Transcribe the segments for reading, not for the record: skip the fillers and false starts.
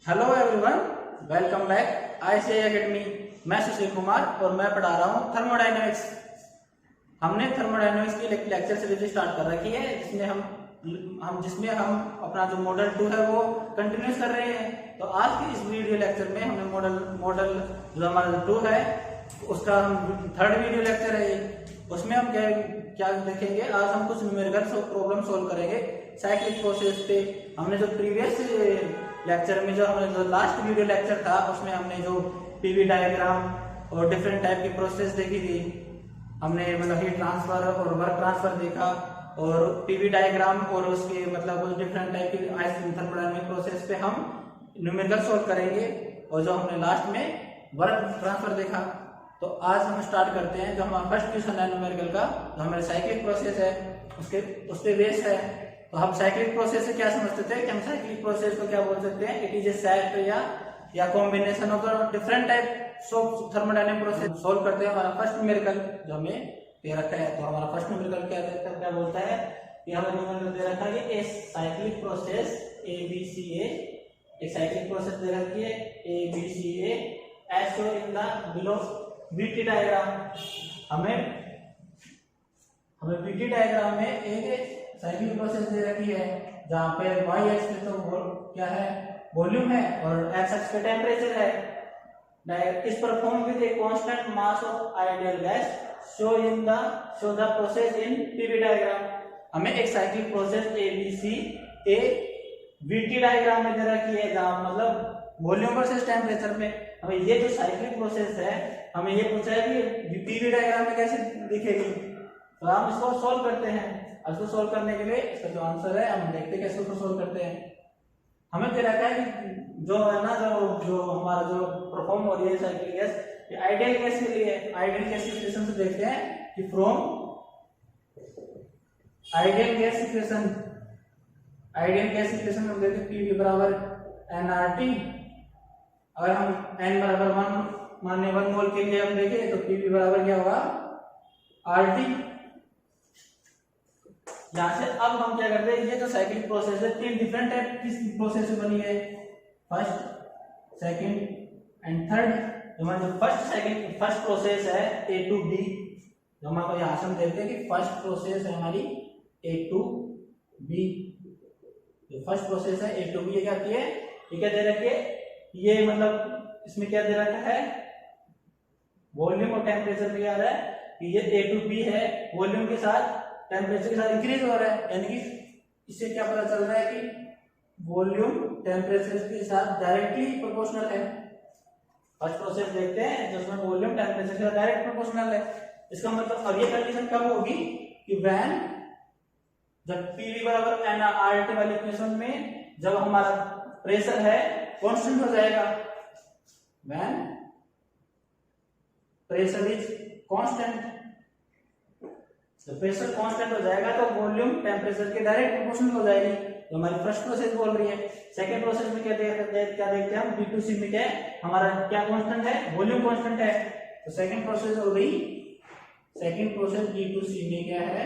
Hello everyone, welcome back ICI academy. मैं सुशील कुमार और मैं पढ़ा रहा हूँ थर्मोडायनेमिक्स। हमने थर्मोडायनेमिक्स की लेक्चर सीरीज स्टार्ट कर रखी है जिसमें हम अपना जो मॉडल 2 है वो कंटिन्यूस कर रहे हैं। तो आज की इस वीडियो लेक्चर में हमने मॉडल जो हमारा 2 है उसका हम थर्ड वीडियो लेक्चर है। उसमें हम क्या देखेंगे, आज हम कुछ न्यूमेरिकल प्रॉब्लम सोल्व करेंगे साइक्लिक प्रोसेस पे। हमने जो प्रीवियस लेक्चर में जो लास्ट वीडियो लेक्चर था उसमें हमने जो पीवी डायग्राम और डिफरेंट टाइप की प्रोसेस देखी थी। हमने मतलब हीट ट्रांसफर और वर्क ट्रांसफर देखा और पीवी डायग्राम और उसके मतलब डिफरेंट टाइप की थर्मोडायनामिक प्रोसेस पे हम न्यूमेरिकल सोल्व करेंगे। और जो हमने लास्ट में वर्क ट्रांसफर देखा, तो आज हम स्टार्ट करते हैं जो हमारा फर्स्ट क्वेश्चन है न्यूमेरिकल का, जो हमारे साइक्लिक प्रोसेस है उसके बेस है। तो हम साइक्लिक प्रोसेस से क्या समझते थे कि हम साइक्लिक प्रोसेस को क्या बोल सकते हैं, इट इज ए सेट या combination of different type of thermodynamic process solve करते हैं। हमारा फर्स्ट न्यूमेरिकल जो हमें दे रखा है, तो हमारा फर्स्ट न्यूमेरिकल क्या बोलता है कि हमें न्यूमेरिकल दे रखा है ए साइक्लिक प्रोसेस ABCA, एक साइक्लिक प्रोसेस दे रखी है ABCA as shown in the below VT diagram. हमें VT डायग्राम में एक साइक्लिक प्रोसेस दे रखी है जहां पे y एक्स पे तो क्या है, वॉल्यूम है, और x एक्स पे टेम्परेचर है। इस perform with a constant mass of ideal gas show the process in PV diagram. हमें एक cyclic process ABC VT diagram में दे रखी है जहां मतलब वॉल्यूम वर्सेस टेम्परेचर पे हमें ये जो साइक्लिक प्रोसेस है हमें ये पूछा है कि पीवी डायग्राम में कैसे दिखेगी। तो हम इसको सॉल्व करते हैं। इसको सॉल्व करने के लिए इसका जो आंसर है हम देखते हैं कैसे उसको सॉल्व करते हैं। हमें दे रखा है कि जो है ना जो हमारा जो परफॉर्म हो रही है साइक्लिक गैस, ये आइडियल गैस के लिए है। आइडियल गैस इक्वेशन से देखते हैं कि फ्रॉम आइडियल गैस इक्वेशन हम देखते हैं पीवी बराबर nRT। अगर हम n बराबर 1 माने 1 मोल के लिए हम देखें तो पीवी बराबर क्या होगा, RT। यहां से अब हम क्या करते हैं, ये जो साइक्लिक प्रोसेस है तीन डिफरेंट टाइप की प्रोसेस से बनी है, फर्स्ट, सेकंड एंड थर्ड। हमारा जो फर्स्ट प्रोसेस है A to B, जो हम आपको यहां से हम देखते हैं कि फर्स्ट प्रोसेस है हमारी A to B। जो फर्स्ट प्रोसेस है A to B, ये क्या होती है, ये क्या दे रखी है, ये मतलब इसमें क्या दे रखा है, वॉल्यूम और टेम्परेचर भी आ रहा है कि ये A to B है, वॉल्यूम के साथ टेम्परेचर के साथ इंक्रीज हो रहा है, यानी कि इससे क्या पता चल रहा है कि वॉल्यूम टेम्परेचर के साथ डायरेक्टली प्रोपोर्शनल है। फर्स्ट प्रोसेस देखते हैं जिसमें वॉल्यूम टेम्परेचर के साथ डायरेक्ट प्रोपोर्शनल है। इसका मतलब अब ये कंडीशन कब होगी कि व्हेन जब पीवी बराबर nRT वाली इक्वेशन में जब हमारा प्रेशर है कांस्टेंट हो जाएगा, व्हेन प्रेशर इज कांस्टेंट, तो प्रेशर कांस्टेंट हो जाएगा तो वॉल्यूम टेम्परेचर के डायरेक्ट प्रोपोर्शनल हो जाएगी। तो हमारी फर्स्ट प्रोसेस बोल रही है। सेकंड प्रोसेस में क्या देखते हैं हम, B2C में क्या है, हमारा क्या कांस्टेंट है, वॉल्यूम कांस्टेंट है। तो सेकंड प्रोसेस हो गई, सेकंड प्रोसेस B2C में क्या है,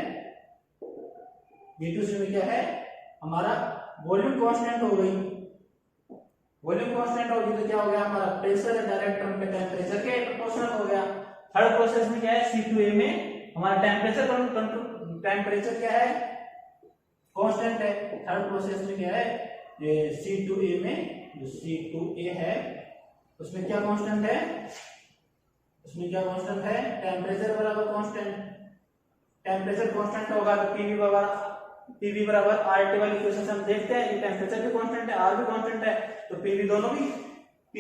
B2C में क्या है, हमारा वॉल्यूम कांस्टेंट हो गई। वॉल्यूम कांस्टेंट होगी तो क्या हो गया, हमारा प्रेशर है डायरेक्ट टर्म पे टेम्परेचर के प्रोपोर्शनल हो गया। थर्ड प्रोसेस में क्या है, C2A में हमारा टेम्परेचर क्या है, कांस्टेंट है। थर्ड प्रोसेस में क्या है, ये C2A में जो C2A है उसमें क्या कांस्टेंट है, टेम्परेचर बराबर कांस्टेंट। टेम्परेचर कांस्टेंट होगा तो पीवी बराबर RT वाली इक्वेशन से हम देखते हैं कि टेम्परेचर भी कांस्टेंट है, R भी कांस्टेंट है, तो पीवी दोनों भी P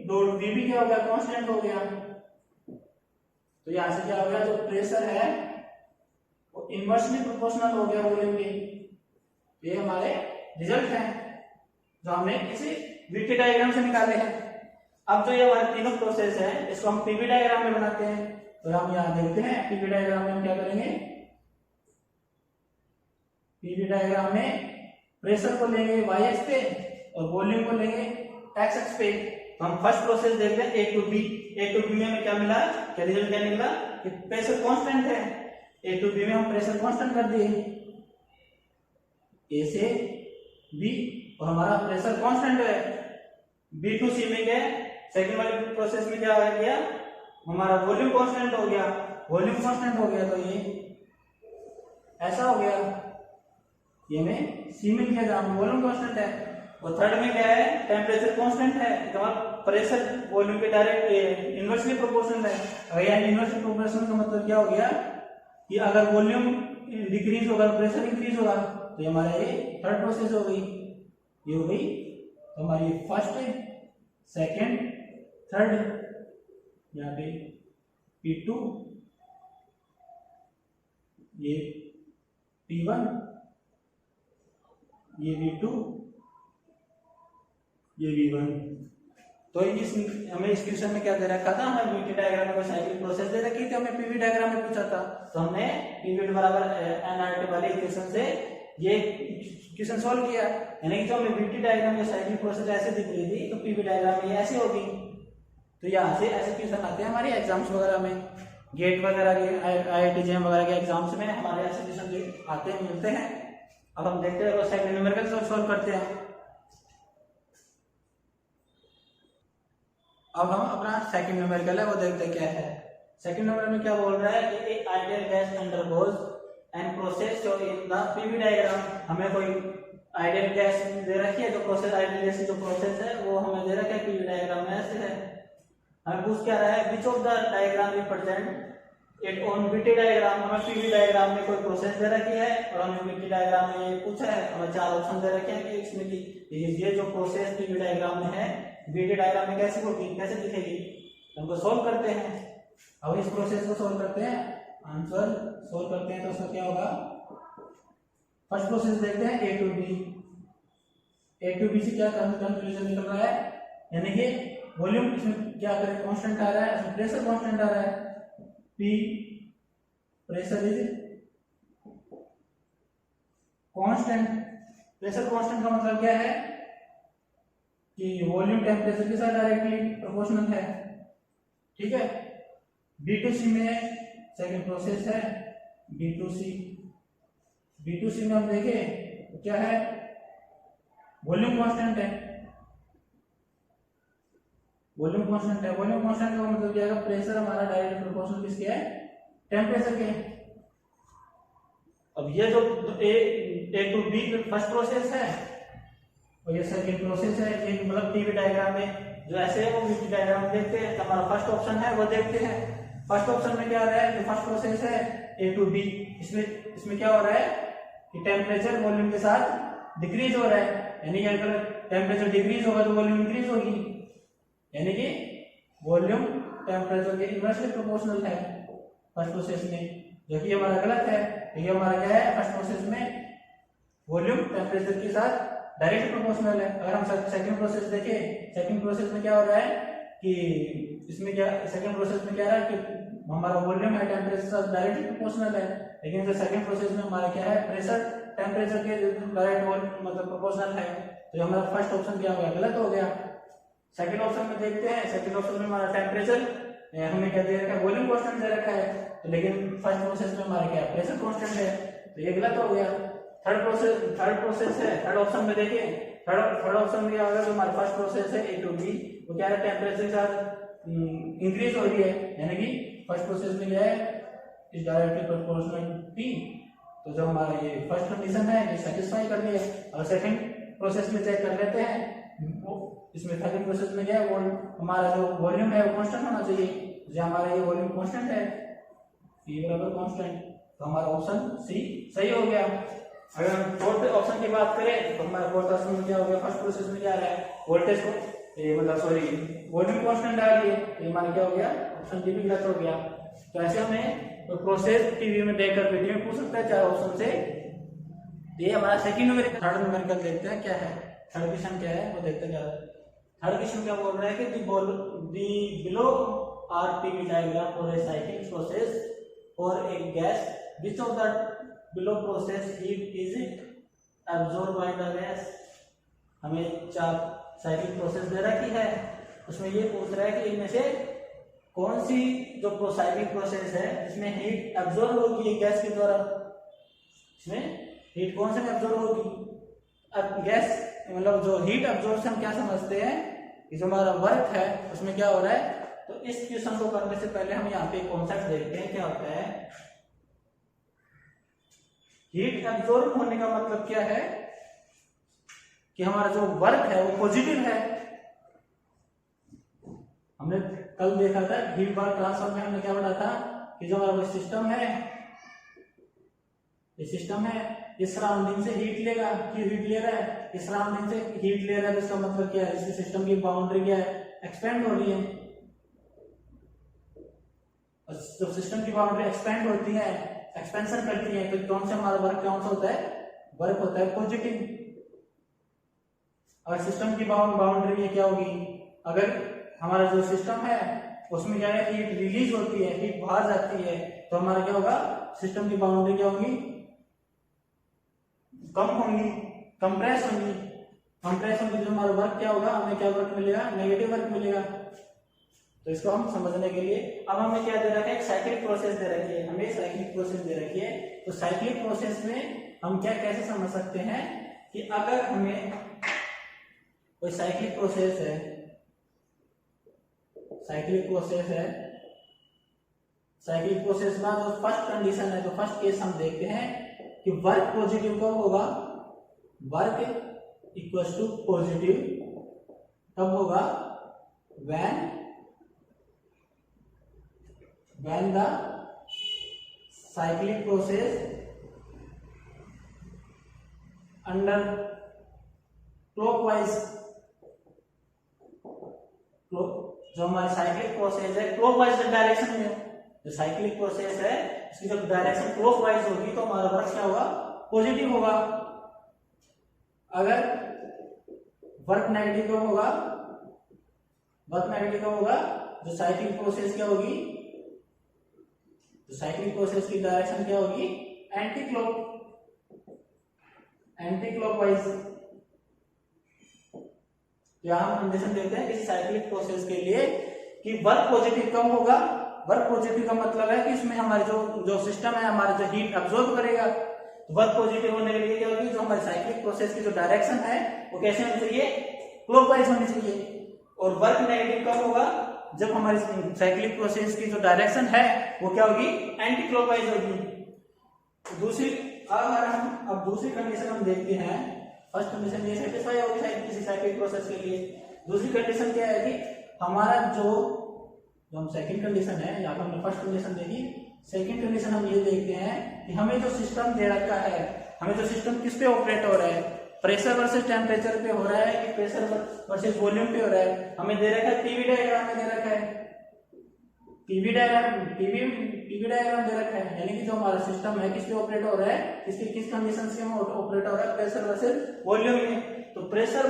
डॉट V भी क्या हो गया, कांस्टेंट हो गया। तो यहां से क्या हो गया, जो प्रेशर है वो इनवर्सली प्रोपोर्शनल हो गया वॉल्यूम के। ये हमारे रिजल्ट हैं जो हमने इसी VT डायग्राम से निकाले हैं। अब जो ये हमारे तीनों प्रोसेस है इसको हम पीवी डायग्राम में बनाते हैं। तो हम यहां देखते हैं पीवी डायग्राम में हम क्या करेंगे, पीवी डायग्राम में प्रेशर को लेंगे y एक्स पे और वॉल्यूम को लेंगे x एक्स पे। तो हम फर्स्ट प्रोसेस देखते हैं A to B में क्या मिला, क्या रिजल्ट क्या निकला कि प्रेशर कांस्टेंट है। A to B में हम प्रेशर कांस्टेंट कर दिए A से B और हमारा प्रेशर कांस्टेंट है। B2C में गए, सेकंड वाली प्रोसेस में क्या आ गया, हमारा वॉल्यूम कांस्टेंट हो गया, वॉल्यूम कांस्टेंट हो गया तो ये ऐसा हो गया, ये में सी में क्या जहां वॉल्यूम कांस्टेंट है। और थर्ड में क्या है, टेम्परेचर कांस्टेंट है, प्रेशर वॉल्यूम के डायरेक्ट इनवर्सली प्रोपोर्शनल है। अगर यानी इनवर्सली प्रोपोर्शनल का मतलब क्या हो गया कि अगर वॉल्यूम डिक्रीज होगा प्रेशर इंक्रीज होगा, तो ये हमारा ये थर्ड प्रोसेस हो गई, ये हो गई। तो हमारी फर्स्ट, सेकंड, थर्ड, यहाँ पे P2, ये P1, ये V2, ये V1। तो इस हमें इस क्वेश्चन में क्या दे रखा था, हमें VT डायग्राम में साइक्लिक प्रोसेस दे रखी थी, हमें PV डायग्राम में पूछा था, तो हमने PV बराबर nRT वाले इक्वेशन से ये क्वेश्चन सॉल्व किया। यानी कि जो हमें VT डायग्राम में साइक्लिक प्रोसेस ऐसे दिख रही थी, तो PV डायग्राम में ये ऐसे होगी। तो यहाँ से ऐसे क्वेश्चन आते हैं हमारे एग्जाम्स वगैरह में, गेट वगैरह के, IIT JEM वगैरह के एग्जाम्स में हमारे ऐसे क्वेश्चन आते हैं, मिलते हैं। अब हम देखते हैं सेकंड न्यूमेरिकल सॉल्व करते हैं। अब हम अपना सेकंड न्यूमेरिकल है वो देखते हैं क्या है। सेकंड न्यूमेरिकल में क्या बोल रहा है कि एक ideal gas undergoes and process show in the PV diagram. हमें कोई आइडियल गैस दे रखी है, जो प्रोसेस आइडियल गैस जो प्रोसेस है वो हमें दे रखा है PV डायग्राम में ऐसे है। हमें पूछ क्या रहा है, which of the diagram represent it on VT diagram. हमें PV डायग्राम में कोई प्रोसेस दे रखी है और हमें VT डायग्राम में ये पूछा है, हमें चार ऑप्शन दे रखे हैं कि इसमें की ये जो प्रोसेस PV डायग्राम में है VT डायग्राम में कैसे होगी, कैसे दिखेगी, हमको सोल्व करते हैं। अब इस प्रोसेस को सोल्व करते हैं, आंसर सोल्व करते हैं तो उसका क्या होगा। फर्स्ट प्रोसेस देखते हैं A to B। A to B से क्या कंक्लूजन निकल रहा है, यानी कि वॉल्यूम इसमें क्या करें, कांस्टेंट आ रहा है, इसमें प्रेशर कांस्टेंट आ रहा है। P pressure is constant. Pressure constant का मतलब क्या है कि वॉल्यूम टेम्परेचर के साथ डायरेक्टली प्रोपोर्शनल है, ठीक है। B2C में सेकंड प्रोसेस है B2C। B2C में हम देखें तो क्या है, वॉल्यूम कांस्टेंट है, वॉल्यूम कांस्टेंट है। वॉल्यूम कांस्टेंट का मतलब क्या है, प्रेशर हमारा डायरेक्ट प्रोपोर्शनल किसके है, टेम्परेचर के। अब ये जो A to B first process है और ये सेकंड प्रोसेस है, ये मतलब PV डायग्राम में जो ऐसे है वो VT डायग्राम में देखते हैं। हमारा फर्स्ट ऑप्शन है वो देखते हैं। फर्स्ट ऑप्शन में क्या आ रहा है, जो फर्स्ट प्रोसेस है A to B, इसमें क्या हो रहा है कि टेम्परेचर वॉल्यूम के साथ डिक्रीज हो रहा है, यानी कि अगर टेम्परेचर डिक्रीज होगा तो वॉल्यूम इंक्रीज होगी, यानी कि वॉल्यूम टेम्परेचर के इनवर्सली प्रोपोर्शनल है फर्स्ट प्रोसेस में, जो कि हमारा गलत है। तो ये हमारा क्या है, फर्स्ट प्रोसेस में वॉल्यूम टेम्परेचर के साथ डायरेक्ट प्रोपोर्शनल है। अगर हम सेकंड प्रोसेस देखें, सेकंड प्रोसेस में क्या हो रहा है कि इसमें क्या, सेकंड प्रोसेस में क्या है कि हमारा वॉल्यूम है टेम्परेचर के साथ डायरेक्ट प्रोपोर्शनल है, लेकिन जो सेकंड प्रोसेस में हमारा क्या है, प्रेशर टेम्परेचर के डायरेक्ट मतलब प्रोपोर्शनल है। तो हमारा फर्स्ट ऑप्शन क्या हो गया, गलत हो गया। सेकंड ऑप्शन में देखते हैं, सेकंड ऑप्शन में हमारा टेम्परेचर हमें क्या दे रखा है, वॉल्यूम कांस्टेंट दे रखा है, तो लेकिन फर्स्ट प्रोसेस में हमारा क्या है, प्रेशर कांस्टेंट है, तो ये गलत हो गया। थर्ड प्रोसेस है, थर्ड ऑप्शन में देखिए, थर्ड ऑप्शन में क्या होगा, जो हमारा फर्स्ट प्रोसेस है A to B, वो क्या है, टेम्परेचर के साथ इंक्रीज हो रही है, यानी कि फर्स्ट प्रोसेस में क्या है, इज डायरेक्टली प्रोपोर्शनल T। तो जो हमारा ये फर्स्ट कंडीशन है ये सेटिस्फाई कर लिया। और सेकंड प्रोसेस में चेक कर लेते हैं, इसमें सेकंड प्रोसेस में क्या है, वो हमारा जो वॉल्यूम है वो कांस्टेंट होना चाहिए, जो हमारा ये वॉल्यूम कांस्टेंट है, P बराबर कांस्टेंट, तो हमारा ऑप्शन C सही हो गया। अगर हम फोर्थ ऑप्शन की बात करें तो हमारा फोर्थ ऑप्शन में क्या हो गया, फर्स्ट प्रोसेस में क्या आ रहा है, वोल्टेज को मतलब सॉरी वॉल्यूम कांस्टेंट आ रही है, ये हमारा क्या हो गया, ऑप्शन डी भी गलत हो गया। तो ऐसे हमें तो प्रोसेस टीवी में देखकर वीडियो में पूछ सकता है चार ऑप्शन से। ये हमारा सेकंड न्यूमेरिकल। थर्ड न्यूमेरिकल देखते हैं क्या है, थर्ड क्वेश्चन क्या है वो देखते हैं। थर्ड क्वेश्चन क्या बोल रहा है कि the below are PV diagram for a cyclic process for a gas, which of the below process heat is absorb by the gas. हमें चार साइक्लिक प्रोसेस दे रखी है, उसमें ये पूछ रहा है कि इनमें से कौन सी जो साइक्लिक प्रोसेस है जिसमें हीट एब्जॉर्ब होगी गैस के द्वारा, इसमें हीट कौन से में एब्जॉर्ब होगी। अब गैस मतलब जो हीट एब्जॉर्प्शन क्या समझते हैं कि जो हमारा वर्क है उसमें क्या हो रहा है। तो इस क्वेश्चन को करने से पहले हम यहाँ पे कॉन्सेप्ट देखते हैं क्या होता है। हीट एब्जॉर्ब होने का मतलब क्या है कि हमारा जो वर्क है वो पॉजिटिव है। हमने कल देखा था हीट वर्क ट्रांसफर में, हमने क्या पढ़ा था कि जो हमारा सिस्टम है, ये सिस्टम है, इस सराउंडिंग से हीट लेगा, क्यों हीट ले रहा है, इस सराउंडिंग से हीट ले रहा है, तो इसका मतलब क्या है, इस सिस्टम की बाउंड्री क्या है, एक्सपेंड हो रही है। और जब सिस्टम की बाउंड्री एक्सपेंड होती है, एक्सपेंशन करती है, तो कौन सा हमारा वर्क कौन सा होता है, वर्क होता है पॉजिटिव। और सिस्टम की बाउंड्री में क्या होगी, अगर हमारा जो सिस्टम है उसमें क्या है, हीट रिलीज होती है, हीट बाहर जाती है, तो हमारा क्या होगा, सिस्टम की बाउंड्री क्या होगी, कम होंगी, कंप्रेस होंगी। कंप्रेस होंगी तो हमारा वर्क क्या होगा, हमें क्या वर्क मिलेगा, नेगेटिव वर्क मिलेगा। तो इसको हम समझने के लिए अब हमें क्या दे रखा है, एक साइक्लिक प्रोसेस दे रखी है, हमें साइक्लिक प्रोसेस दे रखी है। तो साइक्लिक प्रोसेस में हम क्या कैसे समझ सकते हैं कि अगर हमें कोई साइक्लिक प्रोसेस है, साइक्लिक प्रोसेस है, साइक्लिक प्रोसेस में जो फर्स्ट कंडीशन है, तो फर्स्ट केस हम देखते हैं कि वर्क पॉजिटिव कब होगा, वर्क इक्वल टू पॉजिटिव कब होगा, when the cyclic process under clockwise, जो हमारी साइक्लिक प्रोसेस है क्लॉकवाइज डायरेक्शन में, जो साइक्लिक प्रोसेस है इसकी जब डायरेक्शन क्लॉकवाइज होगी तो हमारा वर्क क्या होगा, पॉजिटिव होगा। अगर वर्क नेगेटिव कब होगा, वर्क नेगेटिव कब होगा, जो साइक्लिक प्रोसेस क्या होगी, तो साइक्लिक प्रोसेस की डायरेक्शन क्या होगी, एंटी क्लॉकवाइज। यहां हम कंडीशन देते हैं इस साइक्लिक प्रोसेस के लिए कि वर्क पॉजिटिव कब होगा, वर्क पॉजिटिव का मतलब है कि इसमें हमारे जो सिस्टम है, हमारा जो हीट अब्सॉर्ब करेगा, वर्क पॉजिटिव होने के लिए क्या होगी, जो हमारी साइक्लिक प्रोसेस की जो डायरेक्शन है वो कैसे होनी चाहिए, क्लॉकवाइज होनी चाहिए। और वर्क नेगेटिव कब होगा, जब हमारी साइक्लिक प्रोसेस की जो डायरेक्शन है वो क्या होगी, एंटी क्लॉकवाइज होगी। दूसरी अगर हम अब दूसरी कंडीशन हम देखते हैं, फर्स्ट कंडीशन ये सेटिस्फाई होगी किसी साइक्लिक प्रोसेस के लिए। दूसरी कंडीशन क्या है कि हमारा जो हम सेकंड कंडीशन है, यहाँ पर हमने फर्स्ट कंडीशन देखी, सेकंड कंडीशन हम ये देखते हैं कि हमें जो सिस्टम दे रखा है, हमें जो सिस्टम किस पे ऑपरेट हो रहा है, प्रेशर वर्सेस टेम्परेचर पे हो रहा है कि प्रेशर वर्सेस वॉल्यूम पे हो रहा है। हमें दे रखा है पीवी डायग्राम में दे रखा है, पीवी डायग्राम दे रखा है, यानी कि जो हमारा सिस्टम है किस पे ऑपरेट हो रहा है, किस कंडीशन से हम ऑपरेट हो रहा है, प्रेशर वर्सेस वॉल्यूम में। तो प्रेशर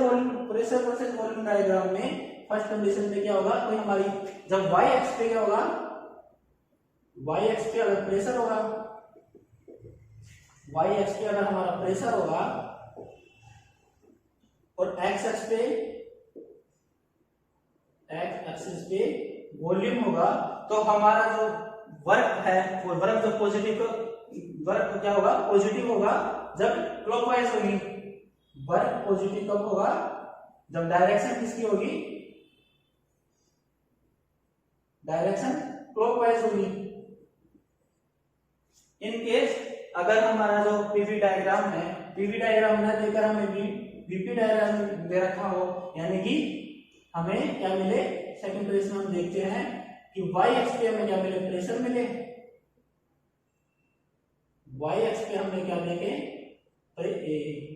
वर्सेस वॉल्यूम डायग्राम में फर्स्ट कंडीशन पे क्या होगा, तो हमारी जब y एक्स पे क्या होगा, y एक्स पे अगर प्रेशर होगा, y एक्स पे अगर हमारा प्रेशर होगा और x एक्सिस पे वॉल्यूम होगा, तो हमारा जो वर्क है वो वर्क जो पॉजिटिव वर्क क्या होगा, पॉजिटिव होगा जब क्लॉकवाइज होगी। वर्क पॉजिटिव कब होगा, जब डायरेक्शन किसकी होगी, डायरेक्शन क्लॉकवाइज होगी। इन केस अगर हमारा जो पीवी डायग्राम है, पीवी डायग्राम न देकर हमें वीपी डायग्राम दे रखा हो, यानी कि हमें क्या मिले, सेकंड कंडीशन हम देखते हैं कि y एक्स पे हमें क्या मिले, प्रेशर मिले, y एक्स पे हमें क्या देखे,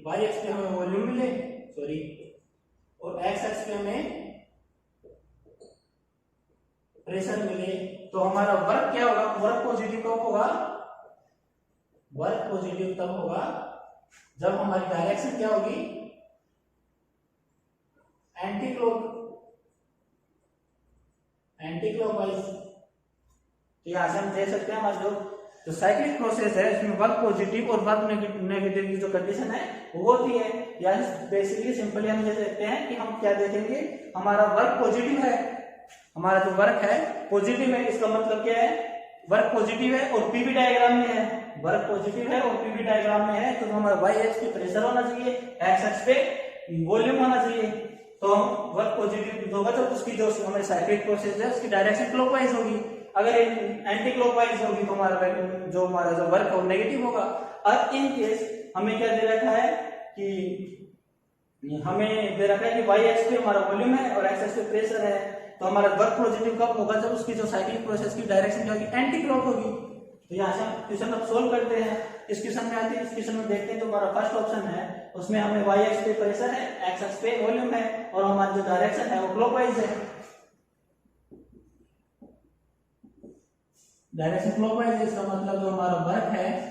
y एक्स पे हमें वॉल्यूम मिले, सॉरी, और x एक्स पे हमें प्रेशर मिले। तो हमारा वर्क क्या होगा, वर्क पॉजिटिव कब होगा, वर्क पॉजिटिव तब होगा जब हमारी डायरेक्शन क्या होगी, एंटी क्लॉकवाइज। तो यहां से हम देख सकते हैं हमारा जो साइक्लिक प्रोसेस है इसमें वर्क पॉजिटिव और वर्क नेगेटिव की जो कंडीशन है वो होती है। यानी बेसिकली सिंपली हम ये देखते हैं कि हम क्या देखेंगे, हमारा वर्क पॉजिटिव है, हमारा जो वर्क है पॉजिटिव है, इसका मतलब क्या है, वर्क पॉजिटिव है और पीवी डायग्राम में है, वर्क पॉजिटिव है और पीवी डायग्राम में है, तो हमारा y एक्स पे प्रेशर होना चाहिए, x एक्स पे वॉल्यूम होना चाहिए। तो वर्क पॉजिटिव होगा तो उसकी जो हमारी साइक्लिक प्रोसेस है उसकी डायरेक्शन क्लॉकवाइज होगी। अगर एंटी क्लॉकवाइज होगी तो हमारा जो वर्क है वो नेगेटिव होगा। और इन केस हमें क्या दे रखा है कि हमें दे रखा है कि वाई एक्स पे हमारा वॉल्यूम है और एक्स एक्स पे प्रेशर है, तो हमारा वर्क पॉजिटिव कब होगा, जब उसकी जो साइक्लिक प्रोसेस की डायरेक्शन क्या होगी, एंटी क्लॉक होगी। तो यहाँ से हम क्वेश्चन अब सोल्व करते हैं। इस क्वेश्चन में आती है, इस क्वेश्चन में देखते हैं तो हमारा फर्स्ट ऑप्शन है उसमें हमें वाई एक्स पे प्रेशर है, एक्स एक्स पे वॉल्यूम है और हमारी जो डायरेक्शन है वो क्लॉकवाइज है। डायरेक्शन क्लॉकवाइज है, इसका मतलब जो हमारा वर्क है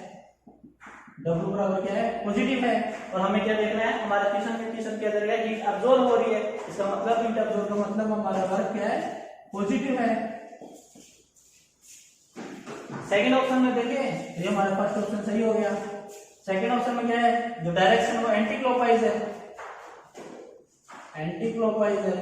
W बराबर क्या है, पॉजिटिव है। और हमें क्या देखना है, हमारा क्वेश्चन क्या दे रहा है, हीट अब्सॉर्ब हो रही है, इसका मतलब हीट अब्सॉर्ब का मतलब हमारा वर्क क्या है, पॉजिटिव है। सेकंड ऑप्शन में देखिए तो ये हमारा फर्स्ट ऑप्शन सही हो गया। सेकंड ऑप्शन में क्या है, जो डायरेक्शन वो एंटी क्लॉकवाइज है, एंटी क्लॉकवाइज है,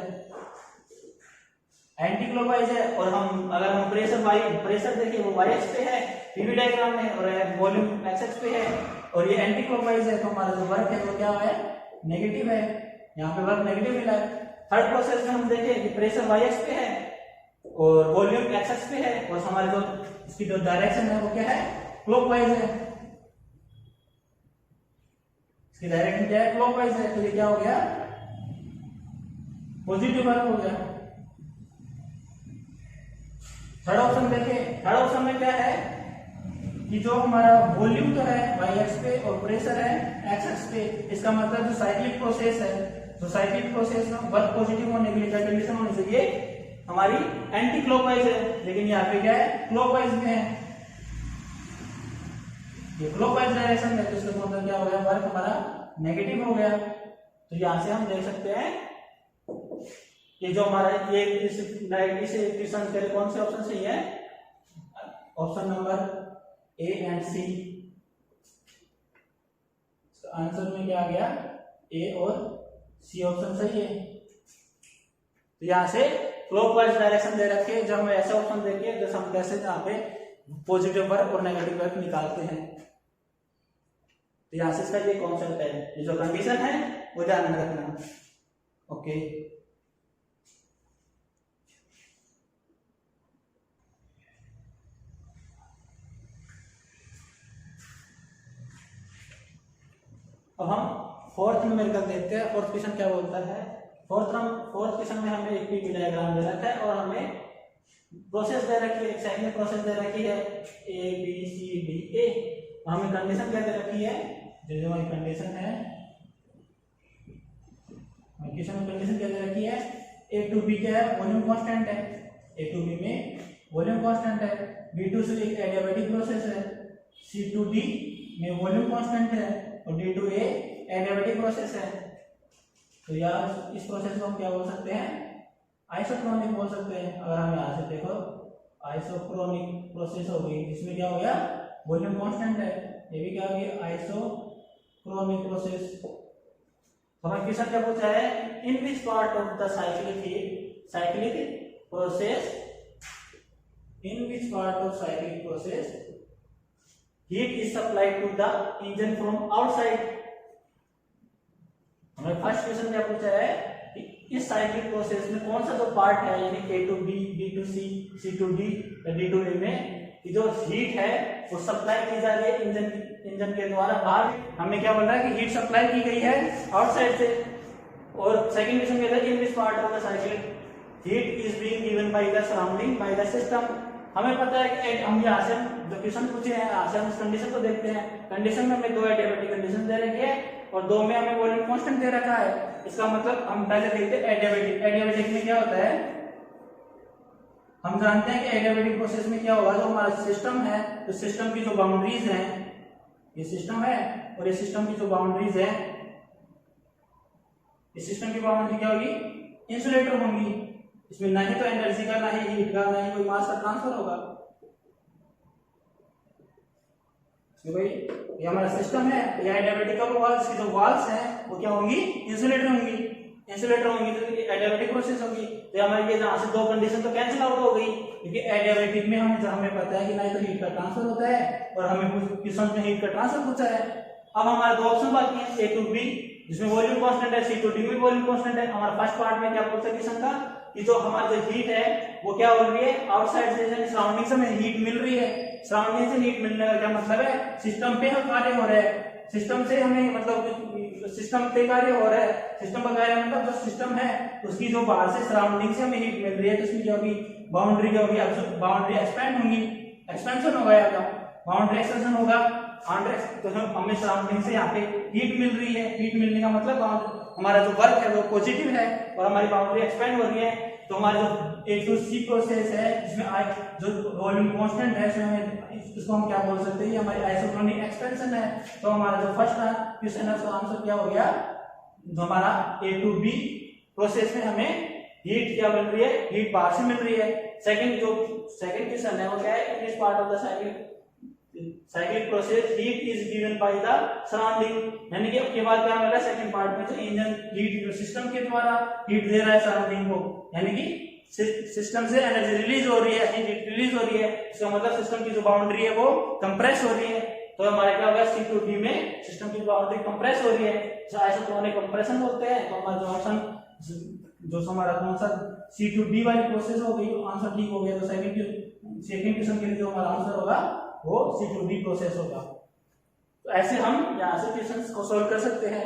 एंटी क्लॉकवाइज है। और हम अगर हम प्रेशर देखिए वो वाई एक्स पे है पीवी डायग्राम में और वॉल्यूम एक्स एक्स पे है और ये एंटी क्लॉकवाइज है, तो हमारा जो वर्क है वो क्या है, नेगेटिव है। यहाँ पे वर्क नेगेटिव मिला है। थर्ड प्रोसेस में हम देखें कि प्रेशर वाई एक्स पे है और वॉल्यूम एक्स एक्स पे है और हमारे जो इसकी जो डायरेक्शन है वो क्या है, क्लॉकवाइज है। इसकी डायरेक्शन क्या है, क्लॉकवाइज है, तो ये क्या हो गया, पॉजिटिव वर्क हो गया। थर्ड ऑप्शन देखें, थर्ड ऑप्शन में क्या है कि जो हमारा वॉल्यूम तो है वाई एक्स पे और प्रेशर है एक्स एक्स पे, इसका मतलब जो साइक्लिक प्रोसेस है, तो साइक्लिक प्रोसेस में वर्क पॉजिटिव होने के लिए क्या कंडीशन होनी चाहिए, हमारी एंटी क्लॉकवाइज है। लेकिन यहाँ पे क्या है, क्लॉकवाइज में है, ये क्लॉकवाइज डायरेक्शन में, तो इसका मतलब क्या हो गया, वर्क हमारा नेगेटिव हो गया। तो यहां से हम देख सकते हैं ये जो हमारा ये इस क्वेश्चन के कौन से ऑप्शन सही है, option number A and C. Answer में क्या आ गया, ए और सी ऑप्शन सही है। तो यहां से क्लॉकवाइज डायरेक्शन दे रखे हैं, जब हमें ऐसे ऑप्शन देखिए जैसे हम कैसे यहाँ पे पॉजिटिव वर्क और नेगेटिव वर्क निकालते हैं। तो यहां से इसका ये कॉन्सेप्ट है, ये जो कंडीशन है वो ध्यान में रखना। ओके, अब हम फोर्थ न्यूमेरिकल देखते हैं। फोर्थ क्वेश्चन क्या बोलता है, फोर्थ क्वेश्चन में हमें एक पीवी डायग्राम दे रखा है और हमें प्रोसेस दे रखी है, एक साइक्लिक प्रोसेस दे रखी है A B C D A. हमें कंडीशन क्या दे रखी है, जो हमारी कंडीशन है, क्वेश्चन में कंडीशन क्या दे रखी है, ए टू बी क्या है, वॉल्यूम कांस्टेंट है, ए टू बी में वॉल्यूम कांस्टेंट है, बी टू सी एक एडियाबैटिक प्रोसेस है, सी टू डी में वॉल्यूम कांस्टेंट है और D to A adiabatic process है। तो यार इस प्रोसेस को हम क्या बोल सकते हैं, आइसोक्रोनिक बोल सकते हैं। अगर हम यहाँ से देखो आइसोक्रोनिक प्रोसेस हो गई, इसमें क्या हो गया, वॉल्यूम कांस्टेंट है, ये भी क्या हो गया, आइसोक्रोनिक प्रोसेस। हमें क्वेश्चन क्या पूछा है, in which part of the cyclic process, in which part of cyclic process heat is supplied to the engine from outside. हमें फर्स्ट क्वेश्चन क्या पूछा है कि इस साइक्लिक प्रोसेस में कौन सा जो पार्ट है, यानी A to B, B to C, C to D, D to A में कि जो हीट है वो सप्लाई की जा रही है इंजन के द्वारा बाहर। हमें क्या बोल रहा है कि हीट सप्लाई की गई है आउटसाइड से। और सेकंड क्वेश्चन कहता है कि in which part of the cycle heat is being given by the surrounding by the system. हमें पता है कि हम यहाँ से जो क्वेश्चन पूछे हैं, यहाँ से हम इस कंडीशन को देखते हैं। कंडीशन में हमें दो एडियाबैटिक कंडीशन दे रखी है और दो में हमें वॉल्यूम कांस्टेंट दे रखा है। इसका मतलब हम पहले देखते हैं एडियाबैटिक। एडियाबैटिक में क्या होता है, हम जानते हैं कि एडियाबैटिक प्रोसेस में क्या होगा, जो हमारा सिस्टम है, तो सिस्टम की जो बाउंड्रीज हैं, ये सिस्टम है और ये सिस्टम की जो बाउंड्रीज है, इस सिस्टम की बाउंड्री क्या होगी, इंसुलेटर होंगी। इसमें ना ही तो एनर्जी का, ना ही हीट का, ना ही कोई मास का ट्रांसफर होगा। तो भाई ये हमारा सिस्टम है, ये एडियाबैटिक वाल्स की जो वाल्स हैं वो क्या होंगी, इंसुलेटर होंगी। इंसुलेटर होंगी तो एडियाबैटिक प्रोसेस होगी। तो हमारे ये जहां से दो कंडीशन तो कैंसिल आउट हो गई, क्योंकि एडियाबैटिक में हमें पता है कि ना ही तो हीट का ट्रांसफर होता है और हमें क्वेश्चन में हीट का ट्रांसफर पूछा है। अब हमारे दो ऑप्शन बाकी हैं, ए टू बी, जिसमें वॉल्यूम कांस्टेंट है, C2D में वॉल्यूम कांस्टेंट है। हमारा फर्स्ट पार्ट में क्या बोल सकते हैं का कि जो हमारी जो हीट है वो क्या हो रही है, आउटसाइड से यानी सराउंडिंग से हमें हीट मिल रही है। सराउंडिंग से हीट मिलने का क्या मतलब है, सिस्टम पे हम कार्य हो रहे हैं, सिस्टम से हमें मतलब सिस्टम पे कार्य हो रहा है, सिस्टम का कार्य मतलब जो सिस्टम है उसकी जो बाहर से सराउंडिंग से हमें हीट मिल रही है, तो उसमें क्या होगी, बाउंड्री क्या होगी, बाउंड्री एक्सपेंड होगी, एक्सपेंशन होगा या क्या, बाउंड्री एक्सटेंशन होगा। तो हमें सराउंडिंग से यहाँ पे हीट मिल रही है, हीट मिलने का मतलब हमारा जो वर्क है वो पॉजिटिव है और हमारी बाउंड्री एक्सपेंड हो रही है। तो हमारा जो A2C प्रोसेस है जिसमें जो वॉल्यूम कांस्टेंट है इसको हम क्या बोल सकते हैं, हमारी आइसोक्रोनिक एक्सपेंशन है। तो हमारा जो फर्स्ट क्वेश्चन है उसका आंसर क्या हो गया, जो हमारा A2B प्रोसेस में हमें हीट क्या मिल रही है, हीट बाहर से मिल रही है। सेकंड क्वेश्चन है वो क्या है, इस part of the cyclic process heat is given by the surrounding, यानी कि उसके बाद क्या मिल रहा है सेकंड पार्ट में, जो इंजन हीट सिस्टम के द्वारा हीट दे रहा है सराउंडिंग को, यानी कि सिस्टम से एनर्जी रिलीज हो रही है, हीट रिलीज हो रही है। इसका मतलब सिस्टम की जो बाउंड्री है वो कंप्रेस हो रही है। तो हमारे क्या होगा, C2D में सिस्टम की बाउंड्री कंप्रेस हो रही है, आइसोक्रोनिक कंप्रेशन बोलते हैं। तो हमारा जो ऑप्शन जो हमारा कौन सा C2D वाली प्रोसेस हो गई, आंसर ठीक हो गया। तो सेकंड क्वेश्चन के लिए जो हमारा आंसर होगा वो C2D प्रोसेस होगा। तो ऐसे हम यहाँ से क्वेश्चंस को सॉल्व कर सकते हैं।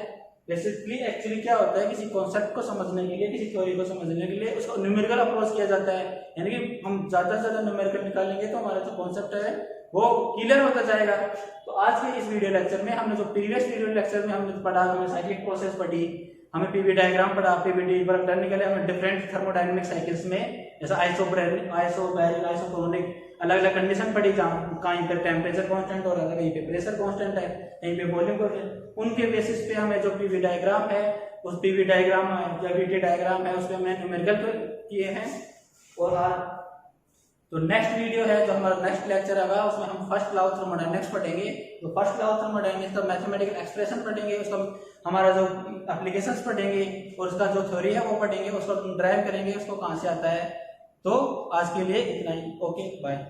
बेसिकली एक्चुअली क्या होता है, किसी कॉन्सेप्ट को समझने के लिए, किसी थ्योरी को समझने के लिए उसको न्यूमेरिकल अप्रोच किया जाता है, यानी कि हम ज्यादा से ज्यादा न्यूमेरिकल निकालेंगे तो हमारा जो कॉन्सेप्ट है वो क्लियर होता जाएगा। तो आज के इस वीडियो लेक्चर में हमने जो प्रीवियस वीडियो लेक्चर में हमने पढ़ा, हमने साइक्लिक प्रोसेस पढ़ी, हमें पीवी डायग्राम पढ़ा, पीवी वर्क करने के लिए हमें डिफरेंट थर्मोडायनेमिक साइकिल्स में जैसा आइसोबैरिक, आइसोक्रोनिक अलग अलग कंडीशन पड़ी, जहाँ कहीं पे टेम्परेचर कांस्टेंट हो रहा है, कहीं पे प्रेशर कांस्टेंट है, कहीं पे वॉल्यूम कांस्टेंट, उनके बेसिस पे हमें जो पीवी डायग्राम है उस पीवी डायग्राम या वीटी डायग्राम है उस पे हमने न्यूमेरिकल किए हैं। और तो नेक्स्ट वीडियो है जो हमारा नेक्स्ट लेक्चर होगा उसमें हम फर्स्ट लॉ ऑफ थर्मोडायनेमिक्स पढ़ेंगे। तो फर्स्ट लॉ ऑफ थर्मोडायनेमिक्स का मैथमेटिकल एक्सप्रेशन पढ़ेंगे, उसका हमारा जो एप्लीकेशंस पढ़ेंगे और उसका जो थ्योरी है वो पढ़ेंगे, उसको ड्राइव करेंगे उसको कहाँ से आता है। तो आज के लिए इतना ही, ओके बाय।